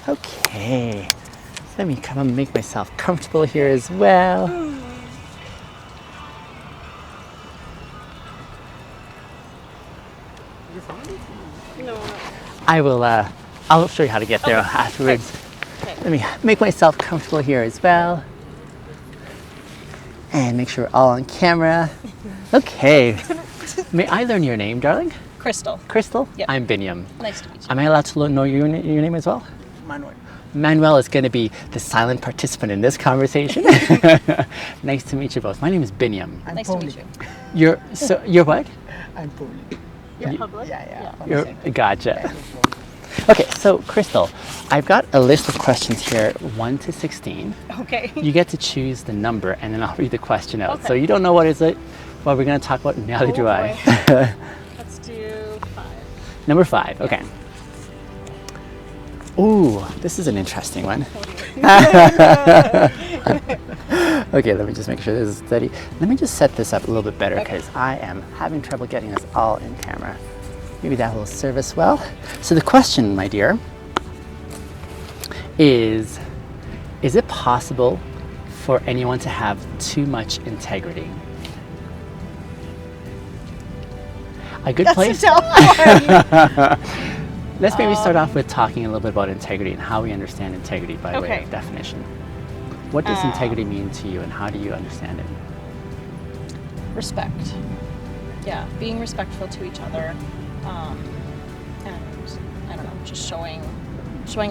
Okay. Let me come and make myself comfortable here as well. No. I will, I'll show you how to get there afterwards. Okay. Let me make myself comfortable here as well. And make sure we're all on camera. Okay. May I learn your name, darling? Crystal. Crystal? Yep. I'm Binyam. Nice to meet you. Am I allowed to know your name as well? Manuel. Manuel is going to be the silent participant in this conversation. Nice to meet you both. My name is Binyam. Nice to meet you. You're what? I'm public. You're public? Yeah. Gotcha. Okay, so Crystal, I've got a list of questions here, 1 to 16. Okay. You get to choose the number, and then I'll read the question out. Okay. So you don't know what is it? Well, we're going to talk about. Neither do I. Boy. Let's do 5. Number 5. Okay. Ooh, this is an interesting one. Okay, let me just make sure this is steady. Let me just set this up a little bit better because I am having trouble getting this all in camera. Maybe that will serve us well. So the question, my dear, is it possible for anyone to have too much integrity? A good place. Let's maybe start off with talking a little bit about integrity and how we understand integrity by way of definition. What does integrity mean to you and how do you understand it? Respect. Yeah, being respectful to each other. And I don't know, just showing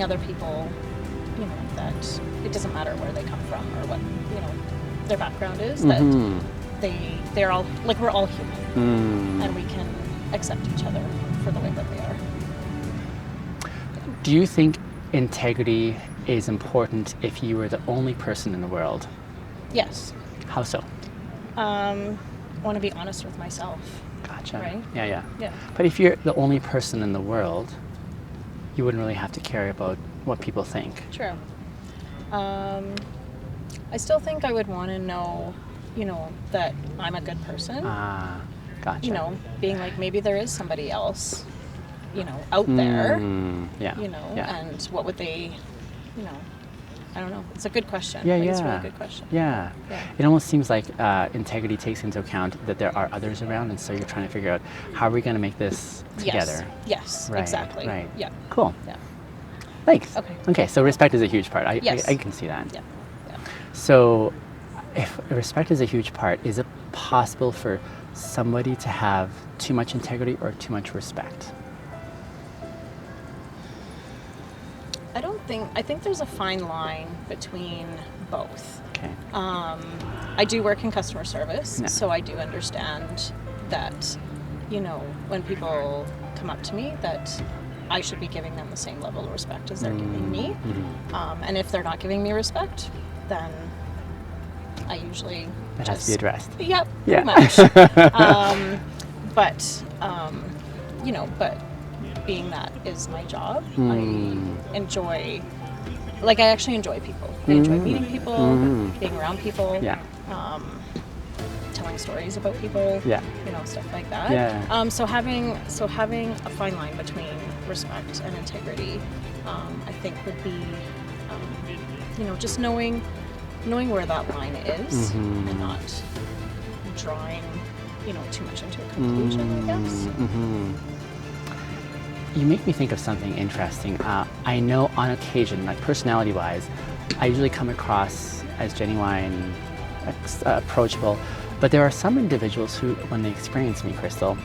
other people, that it doesn't matter where they come from or what, their background is, that they're all, like, we're all human and we can accept each other for the way that they are. Do you think integrity is important if you were the only person in the world? Yes. How so? I want to be honest with myself. Gotcha. Right? Yeah. Yeah. But if you're the only person in the world, you wouldn't really have to care about what people think. True. I still think I would want to know, that I'm a good person. Ah, gotcha. Being like, maybe there is somebody else, out there. Yeah. And what would they, I don't know. It's a good question. Yeah, It's a really good question. Yeah. Yeah. It almost seems like integrity takes into account that there are others around, and so you're trying to figure out how are we going to make this together. Yes, Right, exactly. right. Yeah. Cool. Yeah. Thanks. Okay. So respect is a huge part. I can see that. Yeah. So if respect is a huge part, is it possible for somebody to have too much integrity or too much respect? I think there's a fine line between both. Okay. I do work in customer service, so I do understand that, when people come up to me, that I should be giving them the same level of respect as they're giving me. And if they're not giving me respect, then I usually It has to be addressed. Yep, Yeah. pretty much. But being that is my job, I actually enjoy people. I enjoy meeting people, being around people, telling stories about people, stuff like that. Yeah. So having a fine line between respect and integrity, I think would be, just knowing where that line is and not drawing, too much into a conclusion, I guess. You make me think of something interesting. I know on occasion, like personality-wise, I usually come across as genuine, approachable, but there are some individuals who, when they experience me, Crystal,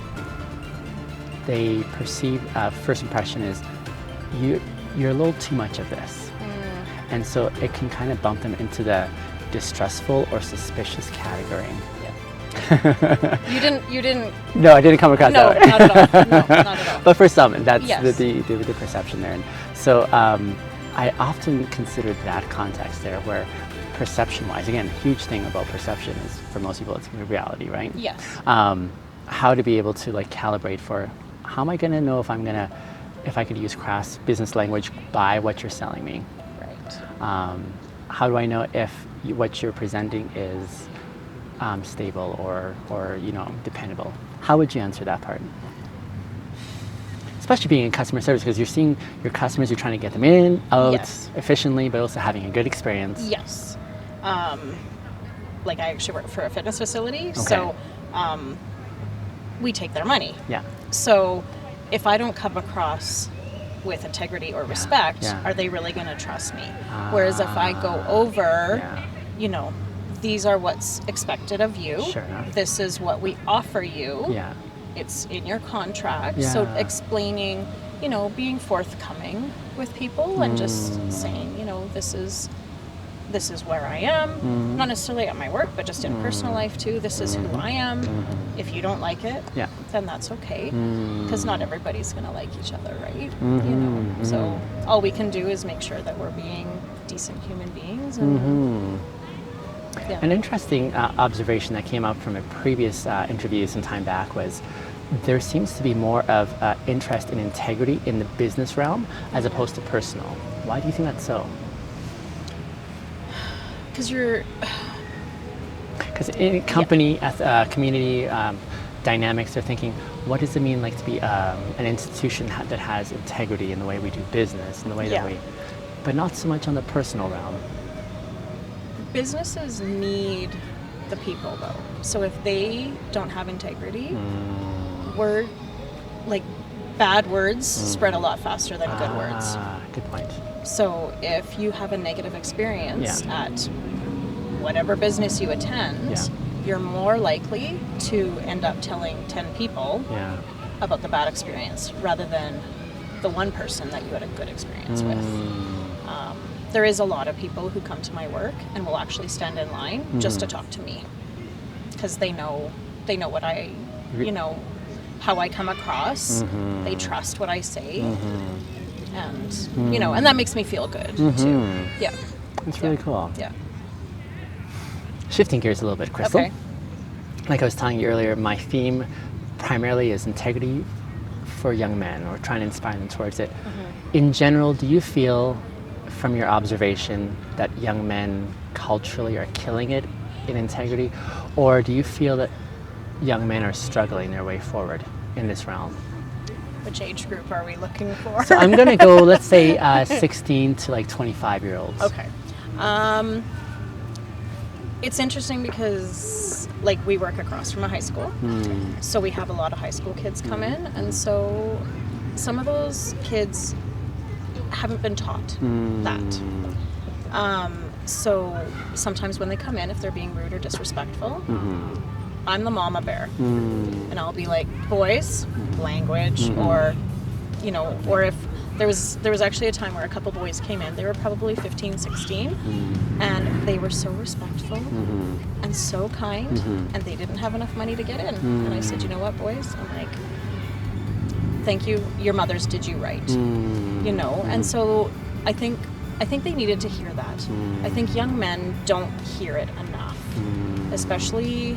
they perceive, first impression is, you're a little too much of this. And so it can kind of bump them into the distrustful or suspicious category. You didn't. No, I didn't come across that way. No, not at all. No, not at all. But for some, that's Yes. the perception there. And so I often consider that context there where perception-wise, again, a huge thing about perception is for most people it's reality, right? Yes. How to be able to calibrate for how am I going to know if I could use crass business language, buy what you're selling me? Right. How do I know if what you're presenting is stable or dependable? How would you answer that part? especially being in customer service, because you're seeing your customers, you're trying to get them in, out Yes. efficiently, but also having a good experience. Yes. Like I actually work for a fitness facility, so we take their money. Yeah. So if I don't come across with integrity or respect, yeah. are they really going to trust me? Whereas if I go over, you know, these are what's expected of you. Sure enough. This is what we offer you. Yeah. It's in your contract. Yeah. So explaining, you know, being forthcoming with people and just saying, you know, this is where I am. Not necessarily at my work, but just in personal life too. This is who I am. If you don't like it, then that's okay. Because not everybody's going to like each other, right? You know. So all we can do is make sure that we're being decent human beings. And, An interesting observation that came up from a previous interview some time back was there seems to be more of interest in integrity in the business realm as opposed to personal. Why do you think that's so? Because in company, community dynamics, they're thinking, what does it mean like to be an institution that has integrity in the way we do business, in the way that we, but not so much on the personal realm. Businesses need the people though. So if they don't have integrity, bad words spread a lot faster than good words. Good point. So if you have a negative experience at whatever business you attend, you're more likely to end up telling 10 people about the bad experience rather than the one person that you had a good experience with. There is a lot of people who come to my work and will actually stand in line just to talk to me because they know what I, you know, how I come across. They trust what I say. And, you know, and that makes me feel good too. Yeah. That's really cool. Yeah. Shifting gears a little bit, Crystal. Okay. Like I was telling you earlier, my theme primarily is integrity for young men, or trying to inspire them towards it. In general, do you feel from your observation that young men culturally are killing it in integrity, or do you feel that young men are struggling their way forward in this realm? Which age group are we looking for? So I'm going to go, let's say 16 to like 25-year-olds. Okay. It's interesting because like we work across from a high school, so we have a lot of high school kids come in, and so some of those kids haven't been taught that. So sometimes when they come in, if they're being rude or disrespectful, I'm the mama bear, and I'll be like, boys, language, or, you know, or if there was actually a time where a couple boys came in, they were probably 15, 16, and they were so respectful and so kind, and they didn't have enough money to get in. And I said, you know what, boys? I'm like, thank you, your mothers did you right, you know? And so I think they needed to hear that. I think young men don't hear it enough, especially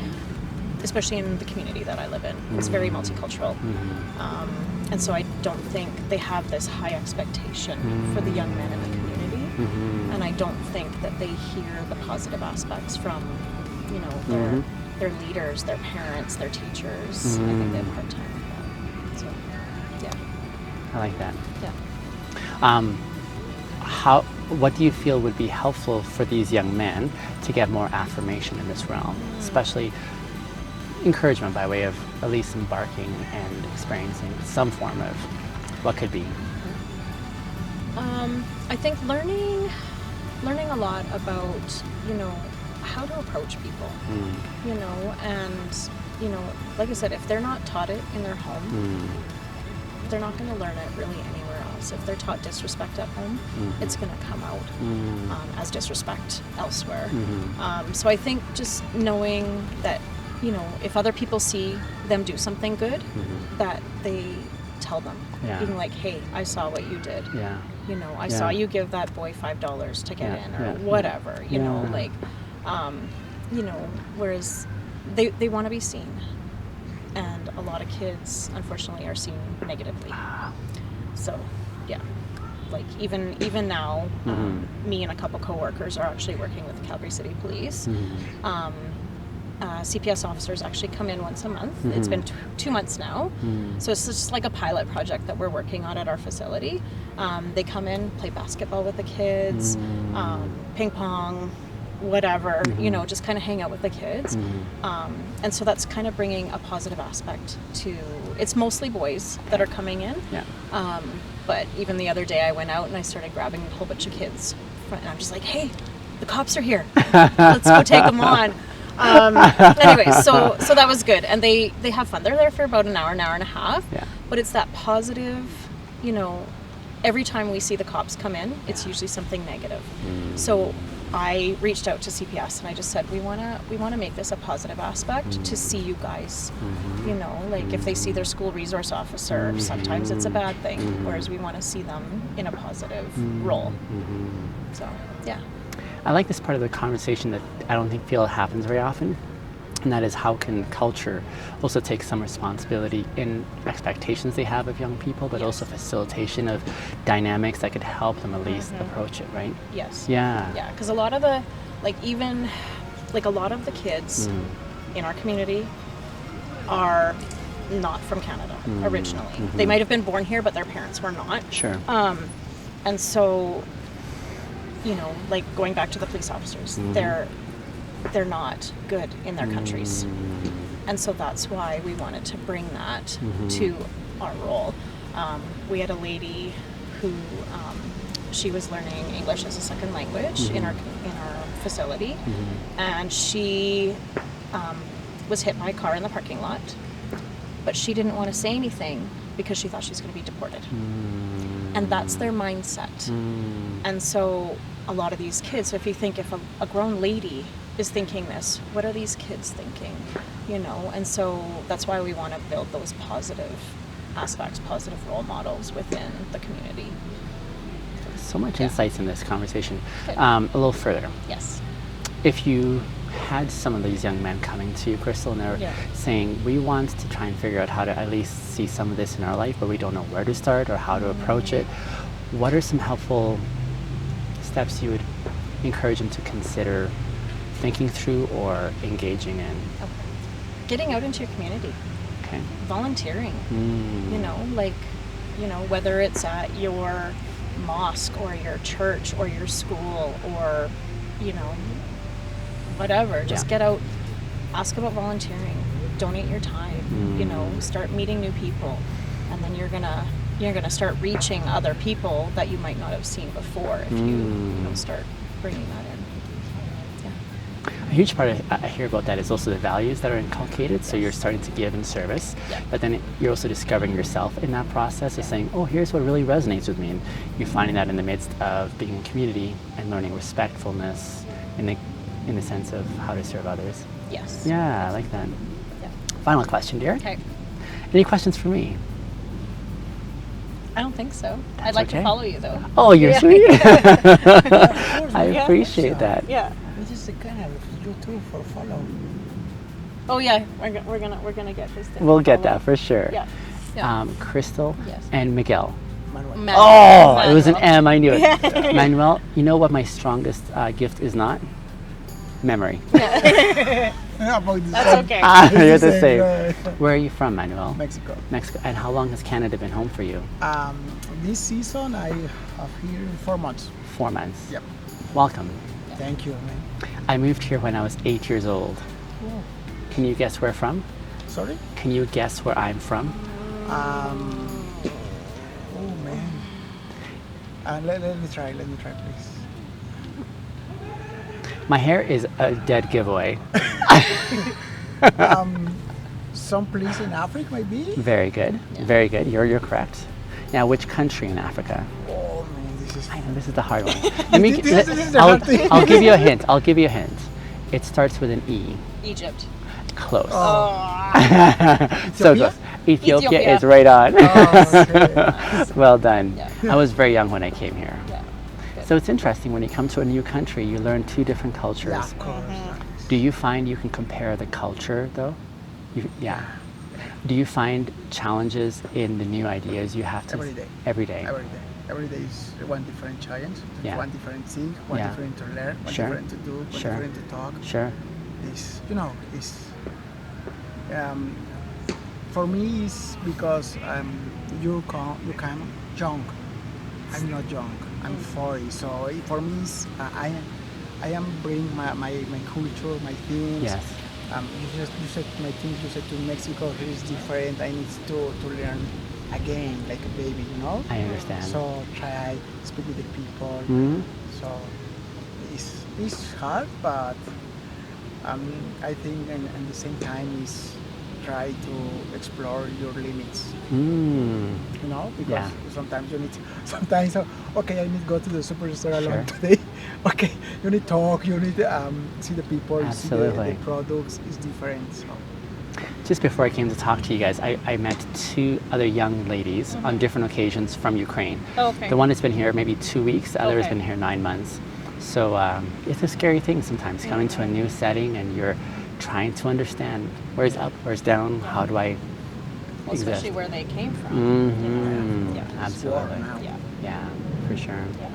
in the community that I live in. It's very multicultural. And so I don't think they have this high expectation for the young men in the community. And I don't think that they hear the positive aspects from, you know, their leaders, their parents, their teachers. I think they have a hard time with that. So, yeah. I like that. Yeah. What do you feel would be helpful for these young men to get more affirmation in this realm, especially encouragement by way of at least embarking and experiencing some form of what could be? I think learning a lot about, you know, how to approach people, you know, and, you know, like I said, if they're not taught it in their home, they're not going to learn it really anywhere else. If they're taught disrespect at home, it's going to come out as disrespect elsewhere. So I think just knowing that, you know, if other people see them do something good, that they tell them, being like, hey, I saw what you did. You know, I saw you give that boy $5 to get in, or whatever, you know, like, you know, whereas they want to be seen. And a lot of kids, unfortunately, are seen negatively. So, yeah. Like, even now, me and a couple coworkers are actually working with the Calgary City Police. CPS officers actually come in once a month. It's been 2 months now. So it's just like a pilot project that we're working on at our facility. They come in, play basketball with the kids, ping pong, whatever, you know, just kind of hang out with the kids. And so that's kind of bringing a positive aspect to, it's mostly boys that are coming in. But even the other day I went out and I started grabbing a whole bunch of kids and I'm just like, hey, the cops are here. Let's go take them on. Anyway, so that was good. And they have fun. They're there for about an hour and a half. But it's that positive, you know, every time we see the cops come in, it's usually something negative. So I reached out to CPS and I just said, we want to make this a positive aspect to see you guys. You know, like if they see their school resource officer, sometimes it's a bad thing, whereas we want to see them in a positive role. So, yeah. I like this part of the conversation that I don't feel happens very often, and that is how can culture also take some responsibility in expectations they have of young people, but also facilitation of dynamics that could help them at least approach it, right? Yes. Yeah. Yeah, because a lot of the, like even, like a lot of the kids in our community are not from Canada originally. They might have been born here, but their parents were not. Sure. And so, you know, like going back to the police officers, they're not good in their countries. And so that's why we wanted to bring that to our role. We had a lady who, she was learning English as a second language in our facility, and she was hit by a car in the parking lot, but she didn't want to say anything because she thought she was going to be deported. And that's their mindset. And so a lot of these kids, so if you think if a grown lady is thinking this, what are these kids thinking? You know, and so that's why we want to build those positive aspects, positive role models within the community. So much insights in this conversation. A little further. Yes. If you had some of these young men coming to you, Crystal, and they're saying, we want to try and figure out how to at least see some of this in our life, but we don't know where to start or how to approach it, what are some helpful steps you would encourage them to consider thinking through or engaging in? Getting out into your community. Volunteering. You know, like, you know, whether it's at your mosque or your church or your school or, you know, whatever. Just get out, ask about volunteering, donate your time, you know, start meeting new people, and then you're gonna start reaching other people that you might not have seen before if you know, start bringing that in. A huge part I hear about that is also the values that are inculcated. So you're starting to give in service, but then you're also discovering yourself in that process of saying, oh, here's what really resonates with me. And you're finding that in the midst of being in community and learning respectfulness in the sense of how to serve others. Yes. Yeah, I like that. Final question, dear. Okay. Any questions for me? I don't think so. That's I'd like okay. to follow you though. Oh, you're sweet. I appreciate that. Yeah. This is the kind of YouTube for follow. Oh yeah, we're gonna get this thing. We'll get that for sure. Yeah. Crystal Yes. and Miguel. Manuel. Oh, it was an M. I knew it. Manuel, you know what my strongest gift is not? Memory. About the That's same. okay. You're the same. Right. Where are you from, Manuel? Mexico. Mexico. And how long has Canada been home for you? This season I have here 4 months. 4 months. Yep. Welcome. Thank you, man. I moved here when I was 8 years old. Oh. Can you guess where from? Sorry? Can you guess where I'm from? Oh man. Let me try, please. My hair is a dead giveaway. Some place in Africa, maybe? Very good. Very good. You're correct. Now, which country in Africa? Oh man, this is. I know this is the hard one. Let me. This is the hard thing. I'll give you a hint. I'll give you a hint. It starts with an E. Egypt. Close. Oh. So Ethiopia? close. Ethiopia Ethiopia. is right on. Oh, okay. Well done. Yeah. I was very young when I came here. Yeah. So it's interesting when you come to a new country, you learn two different cultures. Yeah, of course. Do you find you can compare the culture though? Yeah. Do you find challenges in the new ideas you have to? Every day. Every day. Every day. Every day is one different challenge, Yeah. one different thing, one Yeah. different to learn, one Sure. different to do, one Sure. different to talk. Sure. is um, for me is because you kind of young. I'm not young. I'm 40. So for me, I am bring my culture, my things. Yes. You said my things. You said to Mexico here is different. I need to learn again like a baby. I understand. So try speak with the people. Mhm. So it's hard, but I think at the same time is try to explore your limits. Mm. Because Yeah. sometimes you need sometimes okay, I need to go to the superstore alone Sure. today. Okay, you need talk, you need see the people, see Absolutely. the products is different. So Just before I came to talk to you guys, I met two other young ladies on different occasions from Ukraine. Oh, okay. The one has been here maybe 2 weeks, the other has Okay. been here 9 months. So it's a scary thing sometimes, coming to a new setting and you're trying to understand where's up, where's down, how do I Well, exist. especially where they came from. Mhm. Yeah. Absolutely. now. Yeah. Yeah, for sure. Yeah.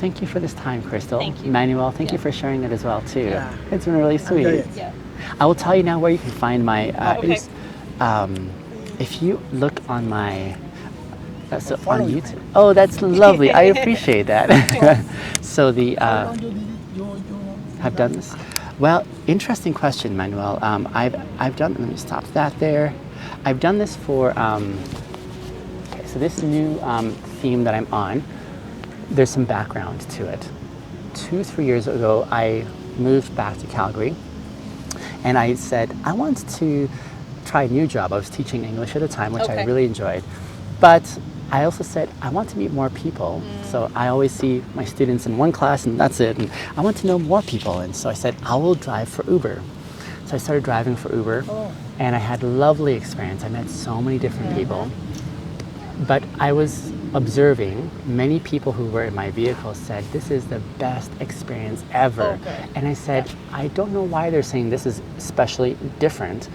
Thank you for this time, Crystal. Thank you. Manuel, thank you Yeah. for sharing it as well, too. Yeah. It's been really Enjoy sweet. it. Yeah. I will tell you now where you can find my. Okay. If you look on my. So on follow you. YouTube. Oh, that's lovely. I appreciate that. So the. how long you did it? You Have done this? Well, interesting question, Manuel. I've done. Let me stop that there. I've done this for. Okay, so this new theme that I'm on, there's some background to it. 2-3 years ago, I moved back to Calgary, and I said I want to try a new job. I was teaching English at the time, which I Okay. really enjoyed, but I also said I want to meet more people. So I always see my students in one class and that's it. And I want to know more people. And so I said I will drive for Uber. So I started driving for Uber, and I had a lovely experience. I met so many different people. But I was observing many people who were in my vehicle said this is the best experience ever. Oh, good. And I said, I don't know why they're saying this is especially different.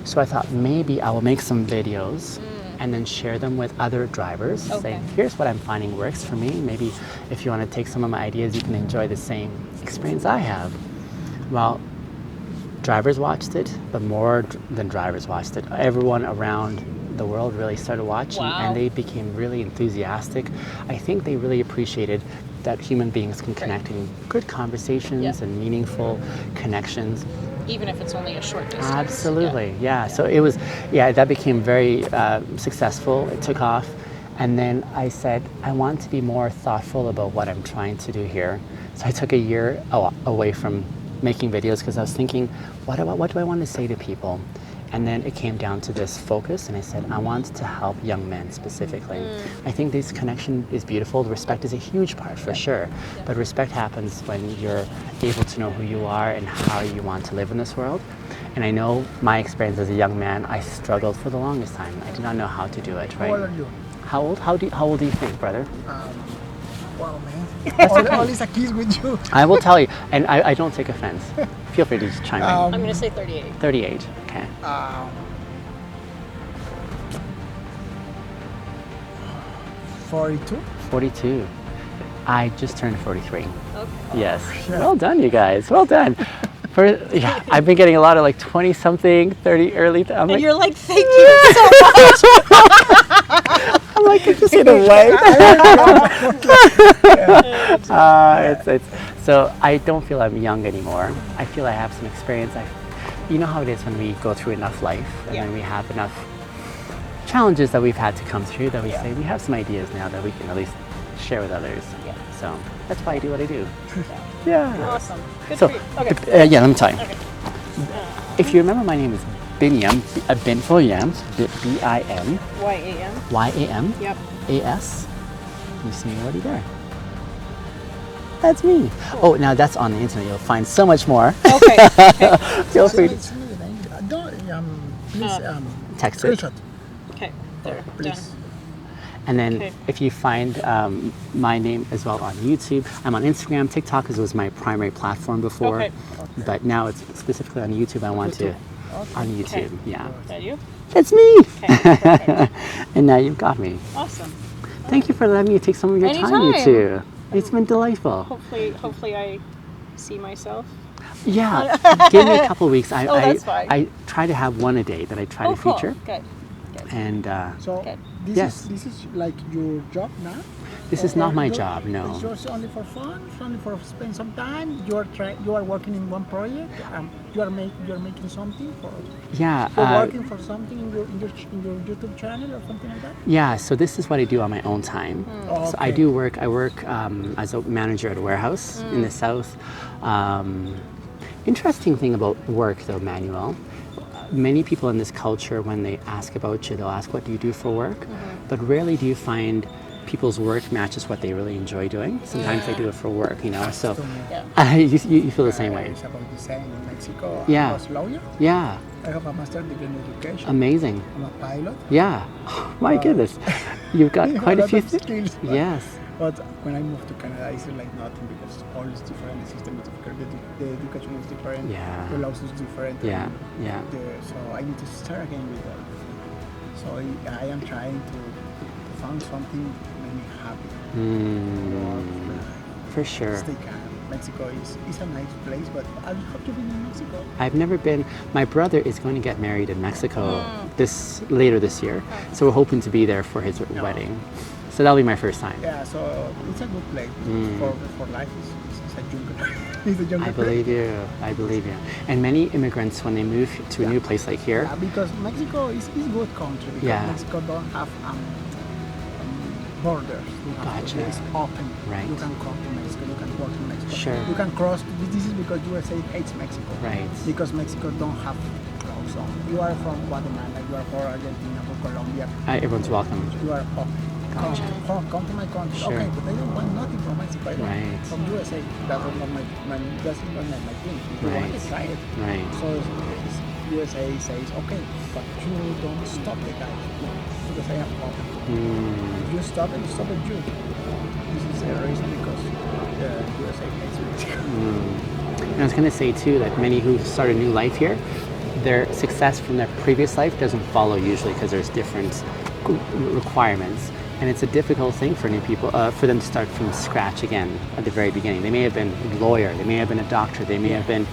So I thought maybe I will make some videos and then share them with other drivers, saying, here's what I'm finding works for me. Maybe if you want to take some of my ideas, you can enjoy the same experience I have. Well, drivers watched it, but more than drivers watched it. Everyone around the world really started watching, Wow. and they became really enthusiastic. I think they really appreciated that human beings can connect in good conversations Yeah. and meaningful connections. Even if it's only a short distance. Absolutely, yeah. So it was, that became very successful. It took off. And then I said, I want to be more thoughtful about what I'm trying to do here. So I took a year away from making videos because I was thinking, what do I want to say to people? And then it came down to this focus, and I said, I want to help young men specifically. I think this connection is beautiful. Respect is a huge part for sure, but respect happens when you're able to know who you are and how you want to live in this world. And I know my experience as a young man, I struggled for the longest time. I did not know how to do it, right? How old are you? How old? How old do you think, brother? Wow, man. All is a kiss with you. I will tell you, and I don't take offense. Feel free to just chime in. I'm going to say 38. 38, okay. 42. 42. I just turned 43. Okay. Yes. Well done, you guys. Well done. I've been getting a lot of like 20-something, 30, early. I'm And like, you're like, thank you so much. I'm like, just in a way. So I don't feel I'm young anymore. I feel I have some experience. You know how it is when we go through enough life and then we have enough challenges that we've had to come through that we say we have some ideas now that we can at least share with others. Yeah. So that's why I do what I do. Yeah. Awesome. Good So, for you. Okay. let me tell you. Okay. If you remember, my name is Binyam, Bin for Yams, B-I-N, Y-A-M. Y-A-M, Yep. A-S. You see me already there. That's me. Oh, now that's on the internet. You'll find so much more. Okay. Feel free to Please text it. screenshot. Okay. There. Please. Done. And then Okay. if you find my name as well on YouTube, I'm on Instagram, TikTok, because it was my primary platform before. Okay. But now it's specifically on YouTube. I want to, on YouTube, yeah. Is that you? That's me. Okay. Perfect. And now you've got me. Awesome. Thank you for letting me take some of your time, you Anytime. two. It's been delightful. Hopefully I see myself. Yeah, give me a couple of weeks. That's fine. I try to have one a day that I try to cool. feature. Good. And So Okay. Yes. this is like your job now? this is Or not my you- job, no. It's just only for fun. It's only for spend some time. You are working in one project. You are making something Yeah, for working for something in your YouTube channel or something like that. yeah. So this is what I do on my own time. So I Okay. do work. I work as a manager at a warehouse in the south. Interesting thing about work, though, Manuel. Many people in this culture, when they ask about you, they'll ask, "What do you do for work?" But rarely do you find people's work matches what they really enjoy doing. Sometimes they do it for work, you know. So Yeah. you feel the same way. It's about the same in Mexico. Yeah. I was lawyer. Yeah, I have a master's degree in education. amazing. I'm a pilot. Yeah, my goodness, you've got Yeah, quite a lot few of skills, but- Yes, But when I moved to Canada, it's like nothing because all is different. The system is different. The education is different. Yeah. The laws is different. Yeah, and yeah. So I need to start again with that. So I am trying to find something that make me happy. For sure. Stay calm. Mexico is a nice place, but I hope to be in Mexico. I've never been. My brother is going to get married in Mexico later this year, so we're hoping to be there for his wedding. So that'll be my first time. Yeah, so it's a good place for life. It's a jungle. It's a jungle. I believe you. I believe you. And many immigrants, when they move to a new place like here, Yeah, because Mexico is a good country. Because Yeah. Mexico don't have borders. Gotcha. It's open. Right. You can come to Mexico. You can work in Mexico. Sure. You can cross. This is because USA hates Mexico. Right. Because Mexico don't have laws on. You are from Guatemala. You are from Argentina. From Colombia. everyone's welcome. You are open. Gotcha. Come to my country. Sure. Okay, but I don't want nothing from Mexico. I want Right. From USA. That's not that's not my thing. If you want Right. to try it. Right. So USA says, okay, but you don't stop the guy because I am open. If you stop it, stop it you. This is the reason because the USA hates Mexico. And I was going to say too that many who start a new life here, their success from their previous life doesn't follow usually because there's different requirements, and it's a difficult thing for new people for them to start from scratch again at the very beginning. They may have been a lawyer, they may have been a doctor, they may have been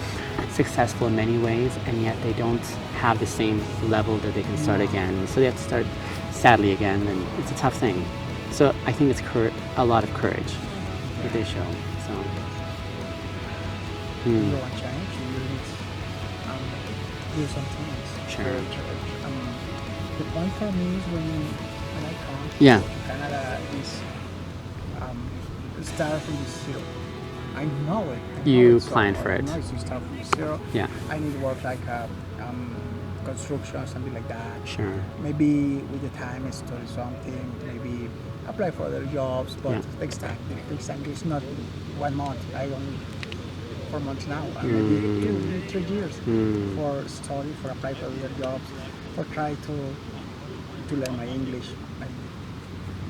successful in many ways, and yet they don't have the same level that they can start again. So they have to start sadly again, and it's a tough thing. So I think it's a lot of courage that they show. So. You want change, you need do something else. Sure. The point for me is when I come Yeah. to Canada is start from the zero. I know it. I know You it's so plan hard. for I it. know it's to start from zero. Yeah. I need to work like construction, something like that. Sure. Maybe with the time I study something, maybe apply for other jobs, but Yeah. it takes time. It takes time. It's not 1 month. I only 4 months now. Maybe 3 years for study, for apply for other jobs, for try to learn my English and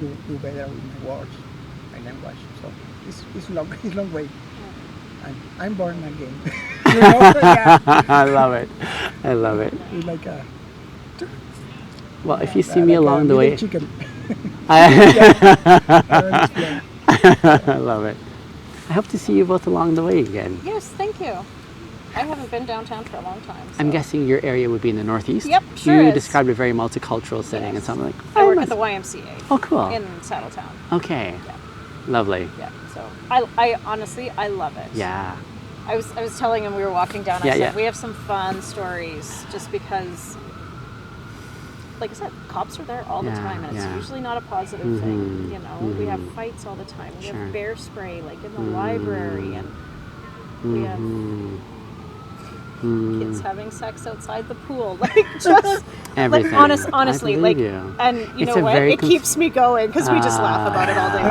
do better with my words, my language. So it's long way. I'm born again. You know? Yeah. I love it. I love it. It's like a Well, if you see me like a along the little way, chicken. I I don't explain. I love it. I hope to see you both along the way again. Yes, thank you. I haven't been downtown for a long time. I'm so- guessing your area would be in the Northeast. Yep, sure You is. described a very multicultural setting, and so I'm like, I work must- at the YMCA Oh, cool. in Saddletown. Okay. Yeah. Lovely. Yeah. So I honestly I love it. Yeah. I was telling him we were walking down. I Yeah, said yeah. we have some fun stories just because, like I said, cops are there all the Yeah, time, and it's yeah. usually not a positive thing. You know, we have mhm. fights all the time. We Sure. have bear spray, like in the library, and we have kids having sex outside the pool, like just Everything. like I honestly, believe like, you. and you It's know a what? very It keeps me going because we just laugh about it all day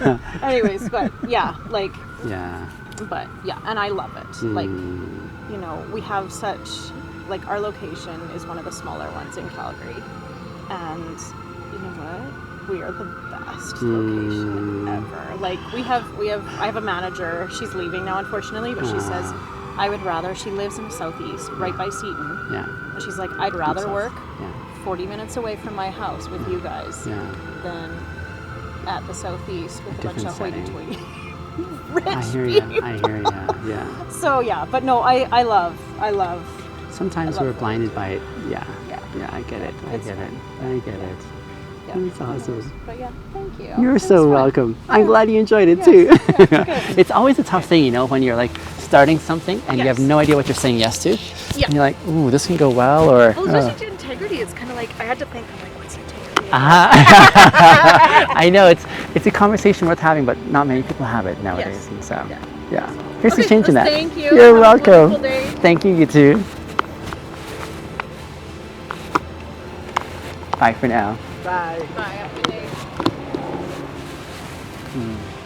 long. Anyways, but yeah, like, Yeah. but yeah, and I love it. Like, you know, we have such, like, our location is one of the smaller ones in Calgary, and you know what? We are the best location ever. Like, I have a manager. She's leaving now, unfortunately, but she says, I would rather. She lives in the southeast, right by Seton. Yeah. And she's like, I'd rather South. work Yeah. 40 minutes away from my house with you guys Yeah. than at the southeast with a bunch different of setting. hoity-toity. rich I hear you. people. I hear you. Yeah. So yeah, but no, I love. Sometimes I love we're food. blinded by it. Yeah. Yeah. Yeah, I get it. I It's get it. fun. I get it. Yeah. That's awesome. But yeah, thank you. You're It was so fun. welcome. I'm glad you enjoyed it Yes, too. yeah, good. It's always a tough thing, you know, when you're like starting something and you have Yes. no idea what you're saying yes to. Yeah. And you're like, ooh, this can go well, or. Well, especially to integrity, it's kind of like I had to think. I'm like, what's integrity? I know it's a conversation worth having, but not many people have it nowadays. Yes. And so, Yeah. yeah. Here's to Okay, changing well, that. thank you. You're Have a welcome. wonderful day. Thank you. You too. Bye for now. Bye. Bye. Have a good day. Hmm.